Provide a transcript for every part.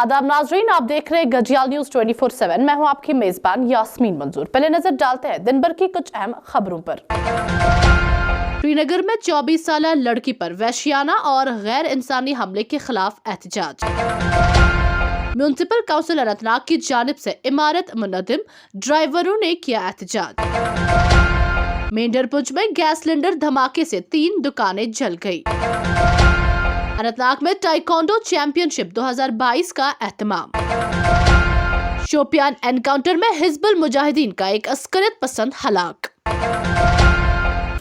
आदाब नाजरीन, आप देख रहे हैं गजियाल न्यूज 24/7। मैं हूं आपकी मेजबान यास्मीन मंजूर। पहले नजर डालते हैं दिन भर की कुछ अहम खबरों पर। श्रीनगर में 24 साल लड़की पर वहशियाना और गैर इंसानी हमले के खिलाफ एहतजाज। म्युनिसिपल काउंसिल अनंतनाग की जानिब से इमारत मुनद्दिम ड्राइवरों ने किया एहतजाज। मेंढरपुंज में गैस सिलेंडर धमाके से 3 दुकानें जल गई। अनंतनाग में टाइकोंडो चैंपियनशिप 2022 का एहतमाम। शोपियान एनकाउंटर में हिजबुल मुजाहिदीन का एक अस्करियत पसंद हलाक।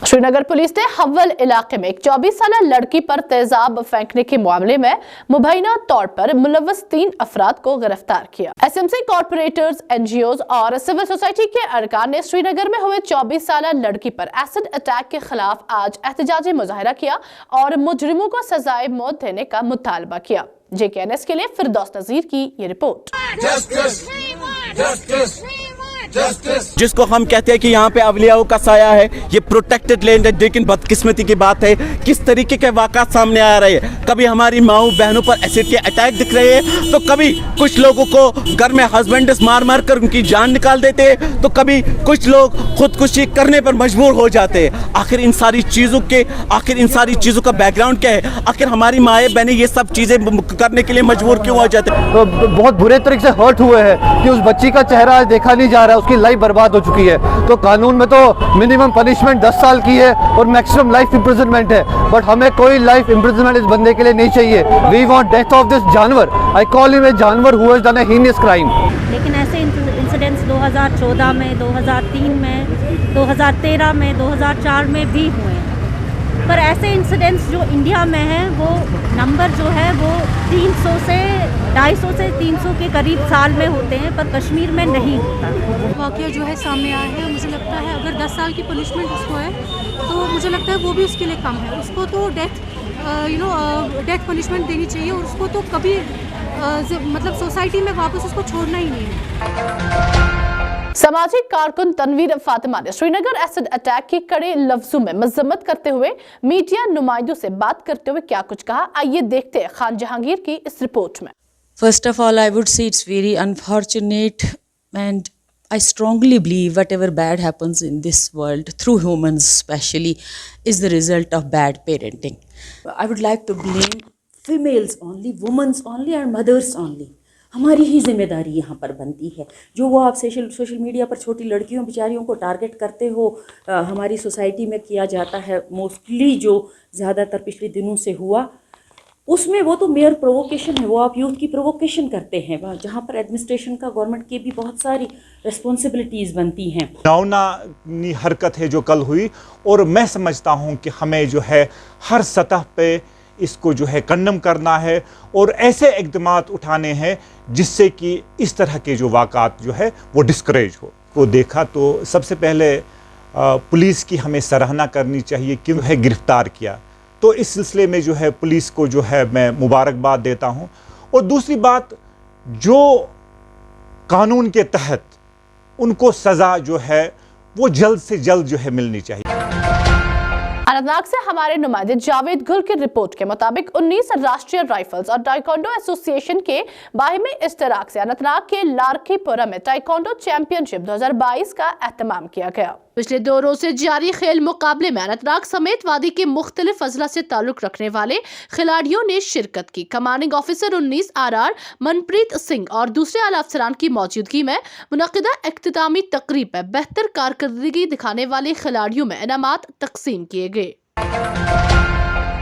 श्रीनगर पुलिस ने हव्वल इलाके में एक 24 साल लड़की पर तेजाब फेंकने के मामले में मुबैना तौर पर मुलव्वस 3 अफराद को गिरफ्तार किया। एसएमसी कॉर्पोरेटर्स, एनजीओज और सिविल सोसाइटी के अरकान ने श्रीनगर में हुए 24 साल लड़की पर एसिड अटैक के खिलाफ आज एहतजाजी मुजाहिरा किया और मुजरिमों को सजाए मौत देने का मुतालबा किया। JKNS के लिए फिरदौस नजीर की ये रिपोर्ट। जिसको हम कहते हैं कि यहाँ पे अवलियाओं का साया है, ये प्रोटेक्टेड लैंड है, लेकिन बदकिस्मती की बात है किस तरीके के वाक़ात सामने आ रहे हैं। कभी हमारी माओ बहनों पर एसिड के अटैक दिख रहे हैं, तो कभी कुछ लोगों को घर में हस्बैंड्स मार मार कर उनकी जान निकाल देते हैं, तो कभी कुछ लोग खुदकुशी करने पर मजबूर हो जाते हैं। आखिर इन सारी चीज़ों का बैकग्राउंड क्या है? आखिर हमारी माएँ बहनें ये सब चीज़ें करने के लिए मजबूर क्यों हो जाते हैं? तो बहुत बुरे तरीके से हर्ट हुए हैं कि उस बच्ची का चेहरा आज देखा नहीं जा रहा, उसकी लाइफ बर्बाद हो चुकी है। तो कानून में तो मिनिमम पनिशमेंट 10 साल की है और मैक्सिमम लाइफ इम्प्रिजनमेंट है, बट हमें कोई लाइफ इम्प्रिजनमेंट इस बंदे के लिए नहीं चाहिए। We want death of this जानवर। आई कॉल हिम ए जानवर who has done a heinous crime. लेकिन ऐसे इंसिडेंट्स 2014 में, 2003 में, 2013 में, 2004 में भी हुए हैं। पर ऐसे इंसिडेंट्स जो इंडिया में हैं वो नंबर जो है वो 250 से 300 के करीब साल में होते हैं, पर कश्मीर में नहीं होता। वाक़या जो है सामने आया है, मुझे लगता है अगर 10 साल की पनिशमेंट उसको है तो मुझे लगता है वो भी उसके लिए कम है। उसको तो डेथ पनिशमेंट देनी चाहिए और उसको तो कभी मतलब सोसाइटी में वापस उसको छोड़ना ही नहीं है। सामाजिक कारकुन तनवीर फातिमा ने श्रीनगर एसिड अटैक की कड़े लफ्जों में मजम्मत करते हुए मीडिया नुमाइंदों से बात करते हुए क्या कुछ कहा, आइए देखते हैं खान जहांगीर की इस रिपोर्ट में। First of all, I would say it's very unfortunate, and I strongly believe whatever bad happens in this world, through humans especially, is the result of bad parenting. I would like to blame females only, women only and mothers only. हमारी ही जिम्मेदारी यहाँ पर बनती है। जो वो आप social media पर छोटी लड़कियों बेचारियों को टारगेट करते हो, हमारी सोसाइटी में किया जाता है मोस्टली, जो ज़्यादातर पिछले दिनों से हुआ, उसमें वो तो मेयर प्रोवोकेशन है, वो आप यूथ की प्रोवोकेशन करते हैं, जहाँ पर एडमिनिस्ट्रेशन का, गवर्नमेंट की भी बहुत सारी रिस्पॉन्सिबिलिटीज़ बनती हैं। नौनानी हरकत है जो कल हुई, और मैं समझता हूँ कि हमें जो है हर सतह पे इसको जो है कंडम करना है और ऐसे इक़दामात उठाने हैं जिससे कि इस तरह के जो वाक़ात जो है वो डिस्करेज हो। वो देखा तो सबसे पहले पुलिस की हमें सराहना करनी चाहिए कि वो है गिरफ़्तार किया, तो इस सिलसिले में जो है पुलिस को जो है मैं मुबारकबाद देता हूँ। और दूसरी बात, जो कानून के तहत उनको सज़ा जो है वो जल्द से जल्द जो है मिलनी चाहिए। अनंतनाग से हमारे नुमाइंदे जावेद गुल की रिपोर्ट के मुताबिक 19 राष्ट्रीय राइफल्स और टाइकोंडो एसोसिएशन के बाहिमी इश्तराक से अनंतनाग के लारकीपुरा में टाइकोंडो चैंपियनशिप 2022 का एहतमाम किया गया। पिछले 2 रोज से जारी खेल मुकाबले में अनंतनाग समेत वादी के मुख्तलिफ अजला से ताल्लुक रखने वाले खिलाड़ियों ने शिरकत की। Commanding officer 19 RR Manpreet Singh और दूसरे आला अफसरान की मौजूदगी में मुनक़िदा इख्तितामी तकरीब में बेहतर कारकर्दगी दिखाने वाले खिलाड़ियों में इनामात तकसीम किए गए।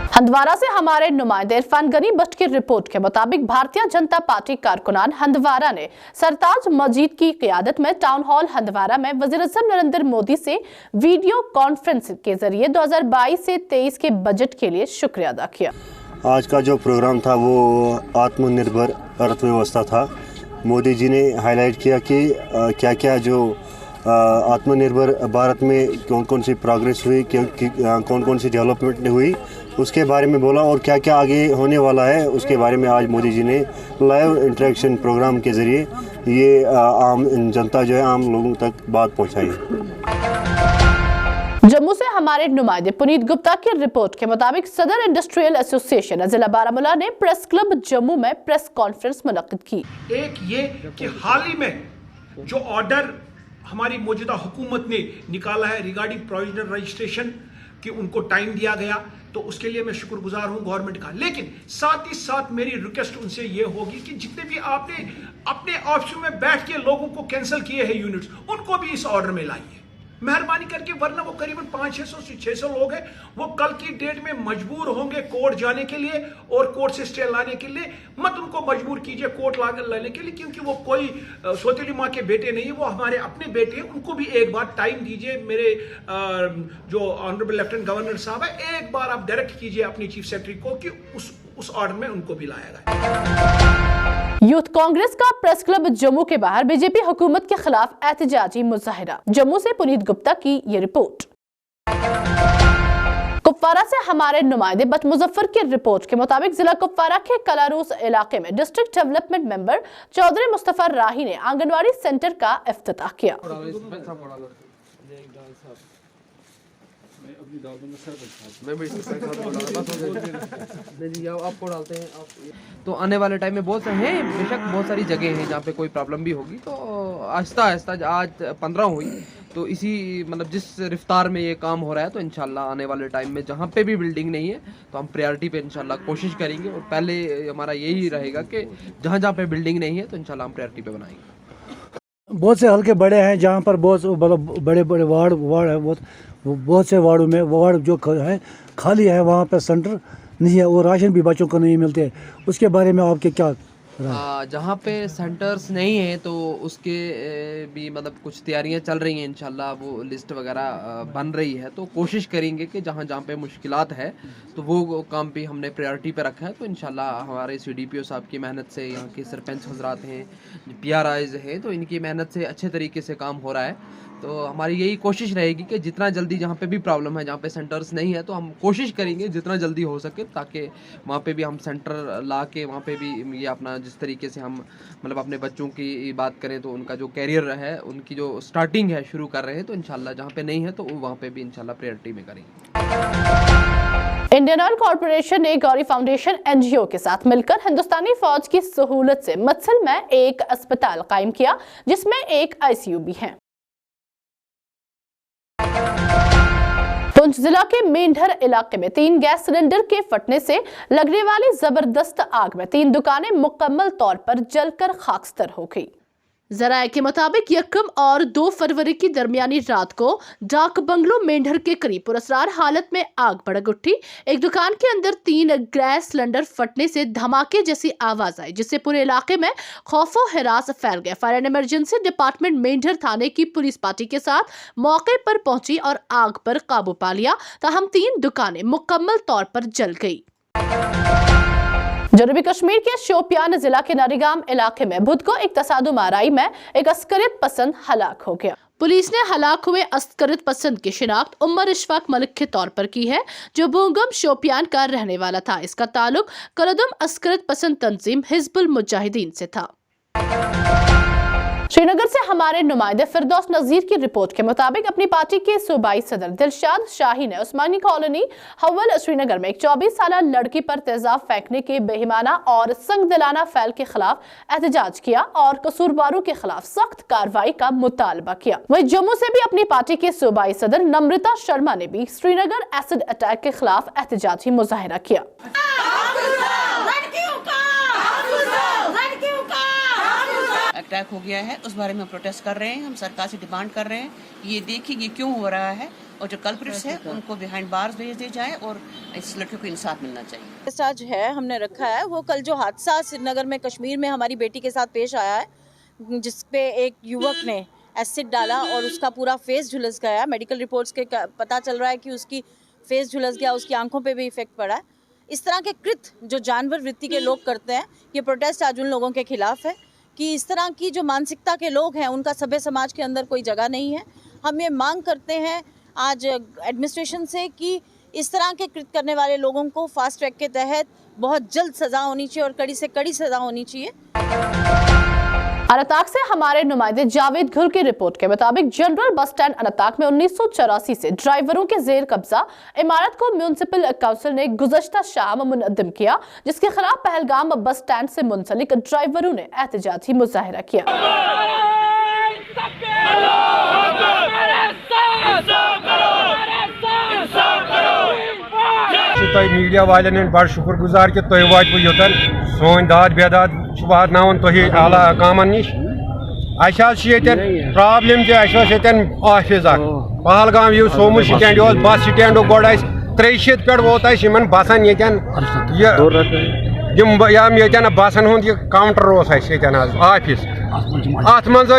हंदवारा से हमारे नुमाइंदे इरफान गनी बट की रिपोर्ट के मुताबिक भारतीय जनता पार्टी कारकुनान हंदवारा ने सरताज मजीद की क़ियादत में टाउन हॉल हंदवारा में वज़ीर-ए-आज़म नरेंद्र मोदी से वीडियो कॉन्फ्रेंस के जरिए 2022 से 23 के बजट के लिए शुक्रिया अदा किया। आज का जो प्रोग्राम था वो आत्मनिर्भर अर्थव्यवस्था था। मोदी जी ने हाईलाइट किया कि क्या क्या जो आत्मनिर्भर भारत में कौन कौन सी प्रोग्रेस हुई, कौन कौन सी डेवलपमेंट हुई, उसके बारे में बोला, और क्या क्या आगे होने वाला है उसके बारे में आज मोदी जी ने लाइव इंटरेक्शन प्रोग्राम के ज़रिए ये आम जनता जो है, आम लोगों तक बात पहुंचाई। जम्मू से हमारे नुमाइंदे पुनीत गुप्ता की रिपोर्ट के मुताबिक सदर इंडस्ट्रियल एसोसिएशन जिला बारामूला ने प्रेस क्लब जम्मू में प्रेस कॉन्फ्रेंस मुनक्किद की। एक ये कि हाल ही में जो ऑर्डर हमारी मौजूदा हुकूमत ने निकाला है रिगार्डिंग प्रोविजनल रजिस्ट्रेशन कि उनको टाइम दिया गया, तो उसके लिए मैं शुक्रगुजार हूं गवर्नमेंट का। लेकिन साथ ही साथ मेरी रिक्वेस्ट उनसे ये होगी कि जितने भी आपने अपने ऑफिस में बैठ के लोगों को कैंसिल किए हैं यूनिट्स, उनको भी इस ऑर्डर में लाइए मेहरबानी करके, वरना वो करीबन 500 से 600 लोग हैं, वो कल की डेट में मजबूर होंगे कोर्ट जाने के लिए और कोर्ट से स्टे लाने के लिए। मत उनको मजबूर कीजिए कोर्ट लाने के लिए, क्योंकि वो कोई सौतेली माँ के बेटे नहीं है, वो हमारे अपने बेटे हैं। उनको भी एक बार टाइम दीजिए। मेरे जो ऑनरेबल लेफ्टिनेंट गवर्नर साहब है, एक बार आप डायरेक्ट कीजिए अपनी चीफ सेक्रेटरी को कि उस ऑर्डर में उनको भी लाया गया। यूथ कांग्रेस का प्रेस क्लब जम्मू के बाहर बीजेपी हुकूमत के खिलाफ एहतजाजी मुजाहिरा। जम्मू से पुनीत गुप्ता की ये रिपोर्ट। कुपवारा से हमारे नुमाइंदे बट मुजफ्फर की रिपोर्ट के मुताबिक जिला कुपवारा के कलारूस इलाके में district development member Chaudhary Mustafa Rahi ने आंगनवाड़ी सेंटर का इफ्तिताह किया। आपको डालते हैं तो आने वाले टाइम में बहुत से हैं, बेशक बहुत सारी जगह हैं जहाँ पे कोई प्रॉब्लम भी होगी, तो आहिस्ता आहिस्ता आज 15 हुई, तो इसी मतलब जिस रफ्तार में ये काम हो रहा है, तो इंशाल्लाह आने वाले टाइम में जहाँ पे भी बिल्डिंग नहीं है तो हम प्रायोरिटी पे इंशाल्लाह कोशिश करेंगे। और पहले हमारा यही रहेगा कि जहाँ जहाँ पे बिल्डिंग नहीं है तो इंशाल्लाह हम प्रायोरिटी पे बनाएंगे। बहुत से हल्के बड़े हैं जहाँ पर बहुत बड़े बड़े वार्ड है, बहुत से वार्डों में वार्ड जो है खाली है, वहाँ पर सेंटर नहीं है और राशन भी बच्चों को नहीं मिलते। उसके बारे में आपके क्या जहाँ पे सेंटर्स नहीं है तो उसके भी मतलब कुछ तैयारियाँ चल रही हैं, इंशाल्लाह वो लिस्ट वगैरह बन रही है, तो कोशिश करेंगे कि जहाँ जहाँ पे मुश्किलात है तो वो काम भी हमने प्रायोरिटी पे रखा है। तो इंशाल्लाह हमारे CDPO साहब की मेहनत से, यहाँ के सरपंच हजरात हैं, PRIs हैं, तो इनकी मेहनत से अच्छे तरीके से काम हो रहा है। तो हमारी यही कोशिश रहेगी कि जितना जल्दी जहाँ पे भी प्रॉब्लम है, जहाँ पे सेंटर्स नहीं है, तो हम कोशिश करेंगे जितना जल्दी हो सके, ताकि वहाँ पे भी हम सेंटर ला के वहाँ पे भी ये अपना जिस तरीके से हम मतलब अपने बच्चों की बात करें तो उनका जो कैरियर है, उनकी जो स्टार्टिंग है शुरू कर रहे हैं, तो इंशाल्लाह जहाँ पे नहीं है तो वहाँ पे भी इंशाल्लाह प्रायोरिटी में करेंगे। इंडियन ऑयल कॉर्पोरेशन ने गौरी फाउंडेशन NGO के साथ मिलकर हिंदुस्तानी फौज की सहूलत से मत्सल में एक अस्पताल कायम किया, जिसमें एक ICU भी है। पुंछ जिला के मेंढर इलाके में 3 गैस सिलेंडर के फटने से लगने वाली जबरदस्त आग में 3 दुकानें मुकम्मल तौर पर जलकर खाकस्तर हो गई। जराये के मुताबिक 1 और 2 फरवरी की दरमियानी रात को डाक बंगलो मेंढर के करीब पुरस्कार हालत में आग भड़क उठी। एक दुकान के अंदर 3 गैस सिलेंडर फटने से धमाके जैसी आवाज आई, जिससे पूरे इलाके में खौफो हिरास फैल गया। Fire and emergency department Mendhar थाने की पुलिस पार्टी के साथ मौके पर पहुंची और आग पर काबू पा लिया, ताहम 3 दुकानें मुकम्मल तौर पर जल गई। जनूबी कश्मीर के शोपियान जिला के नारीगाम इलाके में बुध को एक तसादुम आराई में एक अस्करियत पसंद हलाक हो गया। पुलिस ने हलाक हुए अस्करियत पसंद की शिनाख्त उमर इशफाक मलिक के तौर पर की है, जो बोंगम शोपियान का रहने वाला था। इसका ताल्लुक करदम अस्करियत पसंद तंजीम हिजबुल मुजाहिदीन से था। श्रीनगर से हमारे नुमाइंदे फिरदौस नजीर की रिपोर्ट के मुताबिक अपनी पार्टी के सूबाई सदर दिलशाद शाही ने उस्मानी कॉलोनी हवल श्रीनगर में एक 24 साल लड़की पर तेजाब फेंकने के बेईमाना और संगदिलाना फैल के खिलाफ एहतजाज किया और कसूरवारों के खिलाफ सख्त कार्रवाई का मुतालबा किया। वहीं जम्मू से भी अपनी पार्टी के सूबाई सदर नम्रता शर्मा ने भी श्रीनगर एसिड अटैक के खिलाफ एहतजाजी मुजाहिरा किया। अटैक हो गया है, उस बारे में प्रोटेस्ट कर रहे हैं। हम सरकार से डिमांड कर रहे हैं ये देखिए ये क्यों हो रहा है, और जो कल्प्रिट्स है उनको बिहाइंड बार्स भेज दिया जाए और इस लड़के को इंसाफ मिलना चाहिए। आज है हमने रखा है वो कल जो हादसा श्रीनगर में कश्मीर में हमारी बेटी के साथ पेश आया है, जिसपे एक युवक ने एसिड डाला और उसका पूरा फेस झुलस गया। मेडिकल रिपोर्ट्स के पता चल रहा है कि उसकी फेस झुलस गया, उसकी आंखों पे भी इफेक्ट पड़ा है। इस तरह के कृत्य जो जानवर वृत्ति के लोग करते हैं, ये प्रोटेस्ट आज उन लोगों के खिलाफ है कि इस तरह की जो मानसिकता के लोग हैं उनका सभ्य समाज के अंदर कोई जगह नहीं है। हम ये मांग करते हैं आज एडमिनिस्ट्रेशन से कि इस तरह के कृत्य करने वाले लोगों को फास्ट ट्रैक के तहत बहुत जल्द सज़ा होनी चाहिए और कड़ी से कड़ी सज़ा होनी चाहिए। अनंतनाग से हमारे नुमाइंदे जावेद गुल की रिपोर्ट के मुताबिक जनरल बस स्टैंड अनंतनाग में 1984 से ड्राइवरों के जेर कब्जा इमारत को म्यूनिसिपल काउंसिल ने गुज़श्ता शाम मुनद्दम किया, जिसके खिलाफ पहलगाम बस स्टैंड से मुंसलिक ड्राइवरों ने एहतजाजी मुजाहिरा किया। मीडिया वाले बड़ शुक्रगुजार कि तुम वातव योतन सोन दाद बेदाद वातान तुम आला कामन नश प्रॉब्लम ऑफिस पहलगाम यू सोमू स्टैंड बस स्टैंड गोड़ 300 पे वोत बसन ये बसन हुंद काउंटर ऑफिस अत मज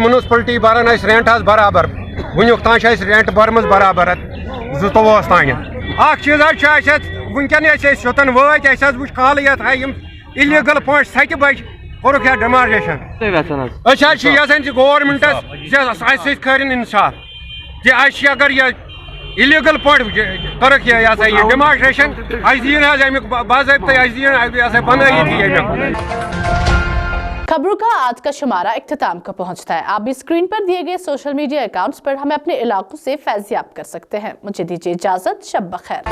म्यूनसिपलिटी बरान रेंट बराबर वुक तान रेंट भरम बराबर 22 तान चीज वनकन योतन वत वो कल इलीगल पे 7 बज कोर डेमोन्स्ट्रेशन गवर्नमेंटस कर इंसाफ अगर ये इलीगल पे कर डेमोन्स्ट्रेशन बाज़ाब्ता बनाई। खबरों का आज का शुमारा इख्तिताम को पहुंचता है। आप भी स्क्रीन पर दिए गए सोशल मीडिया अकाउंट्स पर हमें अपने इलाकों से फैज़याब कर सकते हैं। मुझे दीजिए इजाजत, शब बखैर।